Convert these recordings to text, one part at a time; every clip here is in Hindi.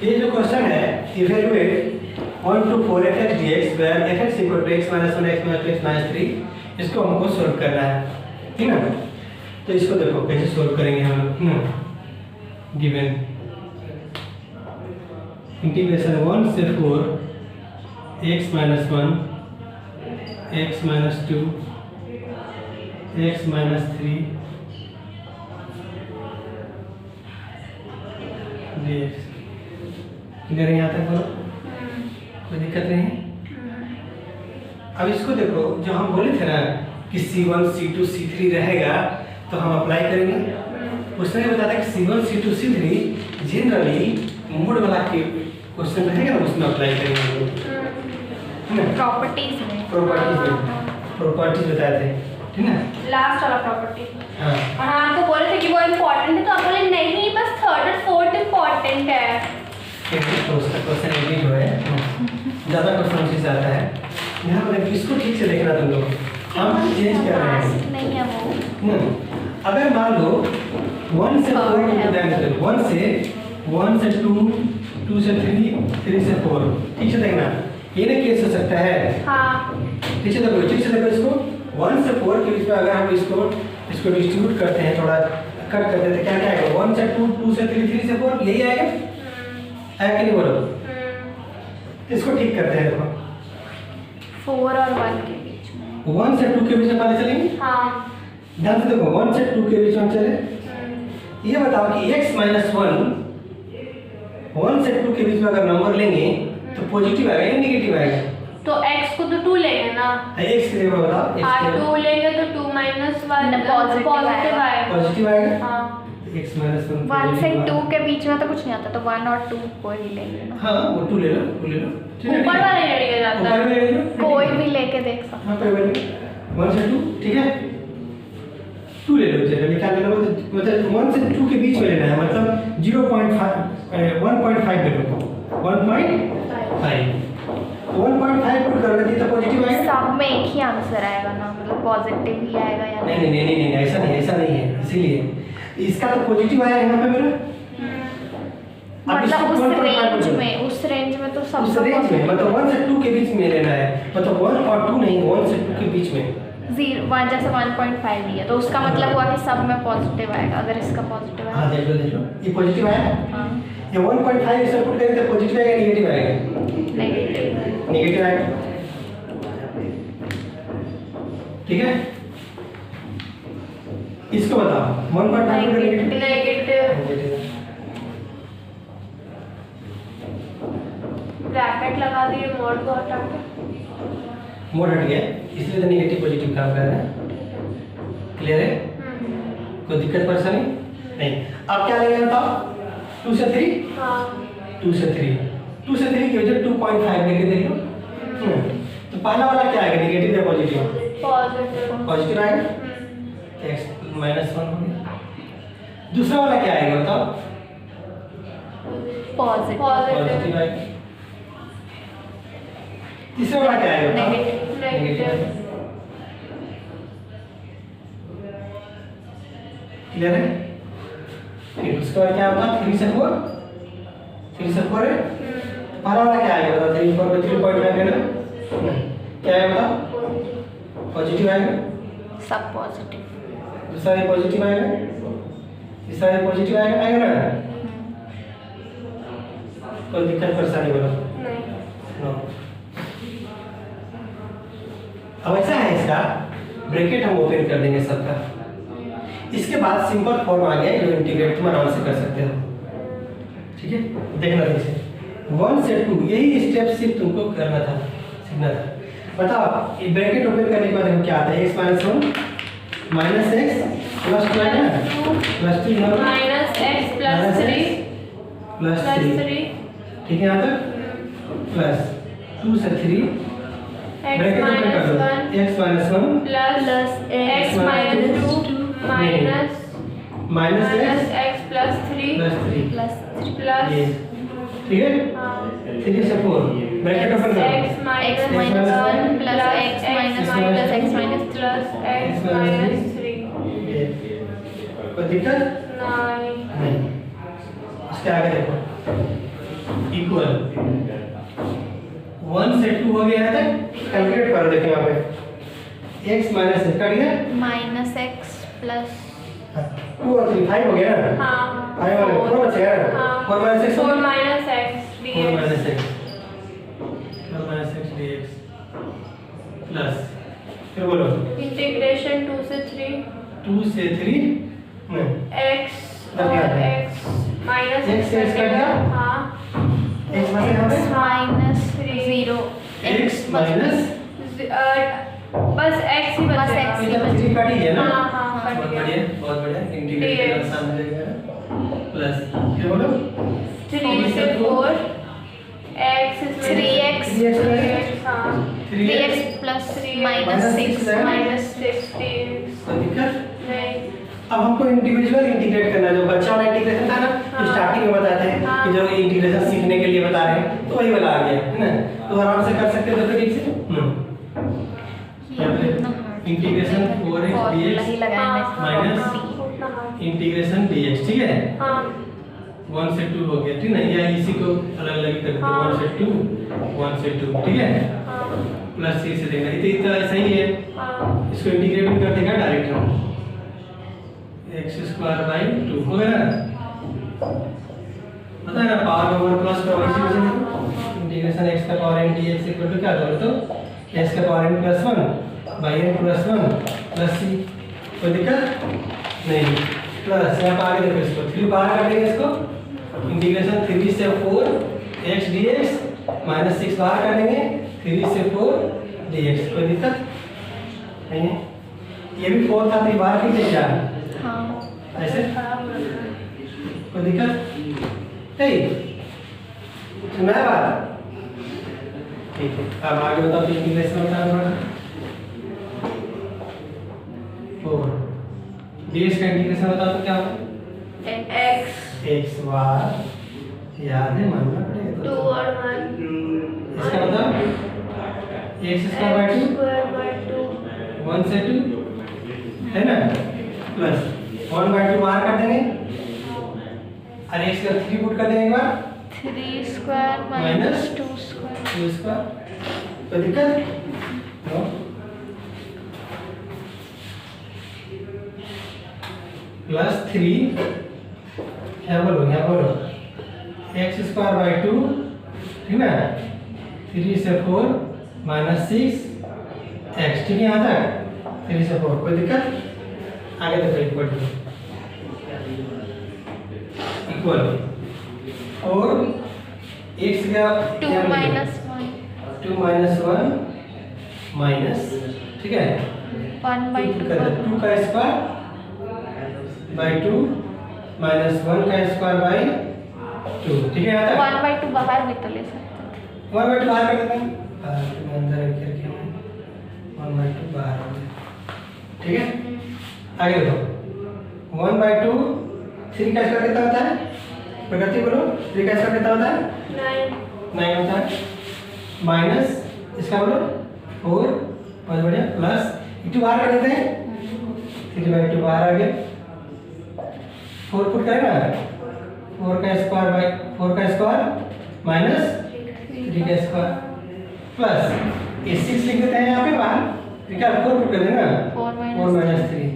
ये जो क्वेश्चन है evaluate 1 to 4 fx dx where fx equal to x minus 1 x minus 2 x minus 3, इसको हमको सोल्व करना है, ठीक ना। तो इसको देखो कैसे सोल्व करेंगे हम लोग। गिवन इंटीग्रेशन 1 से 4 x minus 1 x minus 2 x minus 3 dx। Clear है यहाँ तक बोलो? कोई दिक्कत नहीं है? अब इसको देखो, जो हम बोले थे ना कि C1 C2 C3 रहेगा तो हम अप्लाई करेंगे। उसने बताया था कि C1 C2 C3 generally mode वाला के क्वेश्चन रहेगा ना, उसमें अप्लाई करेंगे। प्रॉपर्टीज में प्रॉपर्टीज बताए थे, ठीक ना, लास्ट वाला प्रॉपर्टी। हाँ। और हाँ आपको बोले थे कि वो इम्पोर्टेंट है, तो आप बोले नहीं बस थर्ड और फोर्थ इम्पोर्टेंट है। क्वेश्चन एडिट हो है, ज़्यादा क्वेश्चन से आता है यहाँ पर। इसको ठीक से देखना तुम लोग, हम चेंज कर रहे हैं। नहीं है वो। अगर मान लो 1 से 4 1 से 2 2 से 3 3 से 4, ठीक से देखना। ये ना केस हो सकता है, हाँ ठीक से देखो इसको 1 से 4 के बीच में अगर हम इसको डिस्ट्रीब्यूट करते हैं, थोड़ा कट कर देते हैं, क्या क्या आएगा? 1 से 2 2 से 3 3 से 4, यही आएगा, है कि नहीं बोलो? इसको ठीक करते हैं। देखो 4 और 1 के बीच में 1 से 2 के बीच में पहले चलेंगे। हाँ। ध्यान से देखो 1 से 2 के बीच में चले। ये बताओ कि x minus 1 से 2 के बीच में अगर नंबर लेंगे तो पॉजिटिव आएगा या नेगेटिव आएगा? तो x को तो 2 लेंगे ना, x के लिए बताओ। और 2 लेंगे तो 2 minus 1 पॉजिटिव आएगा। पॉजिटिव आएगा। हाँ। x minus 1 से 2 के बीच में तो कुछ नहीं आता, तो 1 और 2 कोई भी ले लेना। हाँ वो 2 ले लो, 2 ले लो। ऊपर वाले ले लिया जाता है। ऊपर ले लो, कोई भी लेके देख सकते। हाँ कोई बात नहीं। 1 से 2, ठीक है, 2 ले लो। चलो निकाल लो, मतलब 1 से 2 के बीच में लेना है, मतलब 0.5 1.5 ले लो। 1.5 1.5 पुट करोगे तो पॉजिटिव आएगा। सब में एक ही आंसर आएगा ना, मतलब पॉजिटिव ही आएगा या नहीं, ऐसा नहीं है। इसीलिए इसका तो पॉजिटिव आया यहाँ पे मेरा। मतलब उस रेंज में तो सब उस रेंज में, मतलब 1 से 2 के बीच में लेना है, मतलब 1 और 2 नहीं, 1 से 2 के बीच में। 1 जैसे 1.5 लिया तो उसका मतलब हुआ कि सब में पॉजिटिव आएगा। अगर इसका पॉजिटिव आएगा, हाँ देख लो, ये पॉजिटिव आया। हाँ ये 1.5 इसमें पुट करेंगे तो पॉजिटिव आएगा, नेगेटिव आएगा? नेगेटिव आएगा, ठीक है। इसको बताओ 1.5 नेगेटिव ब्रैकेट लगा दिए, मोड को हटा के। मोड हट गया, इसलिए तो नेगेटिव पॉजिटिव काम कर रहा है। क्लियर है? कोई दिक्कत परेशानी नहीं। अब क्या लेंगे बताओ? 2 से 3। हाँ 2 से 3 की वजह 2.5 लेके देख लो। तो पहला वाला क्या आएगा, नेगेटिव या पॉजिटिव? पॉजिटिव आएगा, x minus 1 हो गया। दूसरा वाला क्या आएगा बताओ? पॉजिटिव आएगा। तीसरा वाला क्या आएगा बताओ? नेगेटिव। क्लियर है? फिर उसके बाद क्या होगा? 3 से 4 है। पहला वाला क्या आएगा बताओ? 3 4 3.5 है ना, क्या आएगा बताओ? पॉजिटिव आएगा, सब पॉजिटिव। दूसरा ये पॉजिटिव आएगा, तीसरा ये पॉजिटिव आएगा ना। कोई दिक्कत परेशानी बोलो? नो। अब ऐसा है, इसका ब्रैकेट हम ओपन कर देंगे सबका। इसके बाद सिंपल फॉर्म आ गया, जो इंटीग्रेट तुम आराम से कर सकते हो, ठीक है। देखना जैसे 1 से 2, यही स्टेप सिर्फ तुमको करना था, सीखना था। बताओ ये ब्रैकेट ओपन करने के बाद हम क्या आता है? x minus 1 minus x plus 2 है ना, plus 2 यहाँ पर minus x plus 3 plus 3, ठीक है। यहाँ तक प्लस 2 से 3 ब्रैकेट ओपन कर दो। x minus 1 plus x minus 2 minus x plus 3 plus ठीक है। 3 से 4 ब्रैकेट ओपन करो। x minus 1 plus x minus 1 plus x minus plus x minus 3। कोई दिक्कत नहीं। नहीं। इसके आगे देखो इक्वल 1 से 2 हो गया है तक कैलकुलेट कर देखें यहाँ पे x माइनस कट गया माइनस एक्स प्लस 2 और 3 5 हो गया ना हाँ 5 वाले 4 बचेगा ना हाँ 4 minus x 4 minus x 4 minus x 4 minus x dx plus फिर बोलो इंटीग्रेशन 2 से 3 2 से 3 नहीं x लग गया और था। x माइनस X से x कट गया? हाँ x माइनस यहाँ पे माइनस Three. 0 x माइनस बस x ही बस बचेगा x ही इधर 3 कट ही है ना हाँ हाँ कट बहुत गया बढ़िया बहुत बढ़िया इंटीग्रेट dx। आसान हो जाएगा प्लस फिर बोलो 3 से 4 x is 3x 3x हाँ 3x plus 3x minus 6 minus 6 dx कोई दिक्कत नहीं अब हमको इंडिविजुअल इंटीग्रेट करना है जो बच्चा वाला इंटीग्रेशन था ना हाँ। जो स्टार्टिंग में बताते हैं हाँ। कि जो इंटीग्रेशन सीखने के लिए बता रहे हैं तो वही वाला आ गया है ना तो आराम से कर सकते हो तो ठीक से इंटीग्रेशन 4x फॉर्मूला dx ही लगाएंगे माइनस इंटीग्रेशन dx ठीक है हाँ 1 से 2 हो गया ठीक है या इसी को अलग अलग कर देते हाँ। 1 से 2 1 से 2 ठीक है हाँ प्लस c से देंगे तो ऐसा ही है हाँ इसको इंटीग्रेट भी कर देगा डायरेक्ट हम x स्क्वायर बाई 2 हो गया ना पता है ना पावर में 1 प्लस का वैसे वैसे इंटीग्रेशन x का power n dx equal to क्या था तो x का power n plus 1 by n plus 1 plus c कोई दिक्कत नहीं प्लस यहाँ पर आगे देखो इसको 3 बाहर कर देंगे इसको इंटीग्रेशन 3 से 4 x dx माइनस 6 बाहर कर देंगे 3 से 4 dx कोई दिक्कत नहीं है ये भी 4 था 3 बाहर कितने 4 हाँ ऐसे कोई दिक्कत नहीं सुना है बात ठीक है अब आगे बताओ तो इंटीग्रेशन बताओ थोड़ा 4 dx का इंटीग्रेशन बताओ तो क्या होगा x x बार याद है मानना पड़ेगा 2 तो और 1 इसका बताओ x square by 2 square by 2 1 से 2 है ना प्लस 1 बाय 2 बाहर कर देंगे और x का 3 पुट कर देंगे एक बार 3 स्क्वायर माइनस 2 स्क्वायर तो इसका कोई दिक्कत नो प्लस 3 क्या बोलो यहाँ बोलो x स्क्वायर बाय 2 ठीक ना 3 से 4 माइनस 6 x ठीक है यहाँ तक 3 से 4 कोई दिक्कत आगे देखो इक्वल टू इक्वल और x का 2 माइनस 1 2 माइनस 1 माइनस ठीक है 1 बाई 2 2 का स्क्वायर बाय 2 माइनस 1 का स्क्वायर बाय 2 ठीक है यहाँ तक 1 बाई 2 बाहर भी तो ले सकते 1 बाय 2 बाहर कर देते हैं अंदर रख के 1 बाय 2 बाहर हो गया ठीक है आगे देखो 1 बाय 2 3 का स्क्वायर कितना होता है प्रगति बोलो 3 का स्क्वायर कितना होता है 9 9 होता है माइनस इसका बोलो 4 बहुत बढ़िया प्लस 2 बाहर कर देते हैं 3 बाय 2 बाहर आ गया 4 पुट करें ना 4 का स्क्वायर बाय 4 का स्क्वायर माइनस 3 का स्क्वायर प्लस ये 6 लिख देते हैं यहाँ पे बाहर ठीक है 4 पुट कर देना 4 4 माइनस 3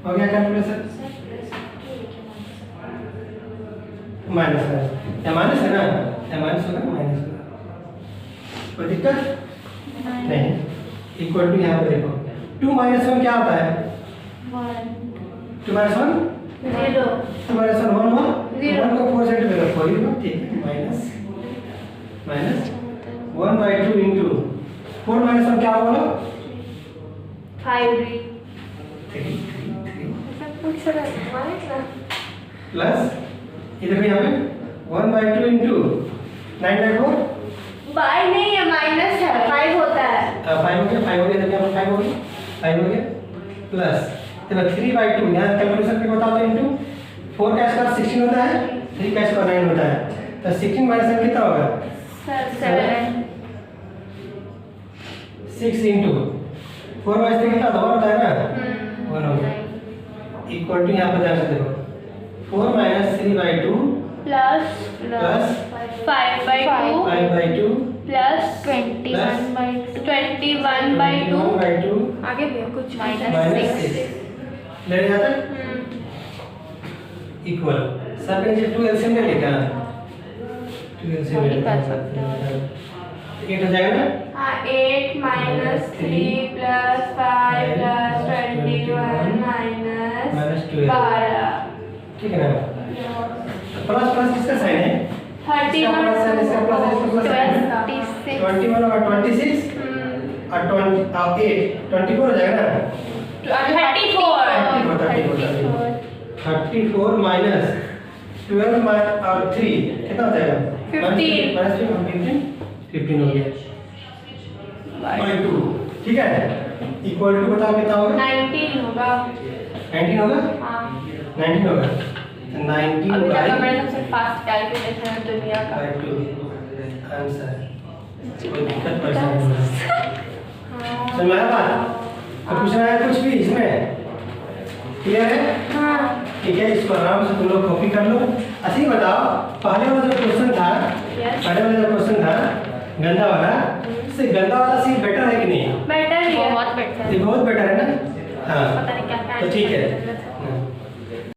हो गया कैलकुलेशन माइनस है या माइनस है ना या माइनस होगा माइनस होगा कोई दिक्कत नहीं इक्वल टू यहाँ पे देखो 2 माइनस 1 क्या होता है 2 माइनस 1 0 2 माइनस 1 1 Zero. 1 को 4 साइड पे रखो ये बात ठीक है minus minus 1 by 2 into 4 minus 1 क्या होगा 5 3 कुछ रहा प्लस इधर भी यहाँ पे 1 बाय 2 इंटू 9 बाय 4 बाय नहीं है माइनस है 5 होता है 5 हो गया 5 हो गया देखिए 5 हो गया 5 हो गया प्लस चलो 3 बाय 2 यहाँ कैलकुलेशन करके बताओ तो इंटू 4 का स्क्वायर 16 होता है 3 का स्क्वायर 9 होता है तो 16 माइनस 7 कितना होगा 7 6 इंटू 4 माइनस 3 कितना होता है ना 1 हो गया इक्वल टू यहाँ पर ध्यान से देखो 4 minus 3 by 2 plus plus 5/2 5/2 plus 21/2 21/2 21/2 आगे भी है कुछ माइनस 6 ले जाता है इक्वल सब में 2 एलसीएम ले लेगा 2 एलसीएम ले कर सकते हो। 8 हो जाएगा ना हाँ 8 minus 3 plus 5 plus 21 minus minus 12 12 ठीक है ना प्लस प्लस किसका साइन है 31 प्लस साइन इसका प्लस है इसका प्लस साइन है 26 21 और 26 और 20 और 8 24 हो जाएगा ना 34 माइनस 12 और 3 कितना हो जाएगा 15 माइनस 15 हो गया बाय 2 ठीक है इक्वल टू बताओ कितना होगा 19 होगा 19 होगा हाँ 19 होगा 19 अभी तक बाय हमारे सबसे फास्ट कैलकुलेशन है दुनिया का 2 आंसर कोई दिक्कत परेशानी नहीं समझ में आया बात अब पूछना है कुछ भी इसमें क्लियर है हाँ ठीक है इसको आराम से तुम लोग कॉपी कर लो अच्छा ही बताओ पहले वाला जो क्वेश्चन था पहले वाला जो क्वेश्चन था गंदा वाला से गंदा वाला सी बेटर है कि नहीं बेटर ही है बहुत बेटर ये बहुत बेटर है ना हाँ पता नहीं क्या तो ठीक है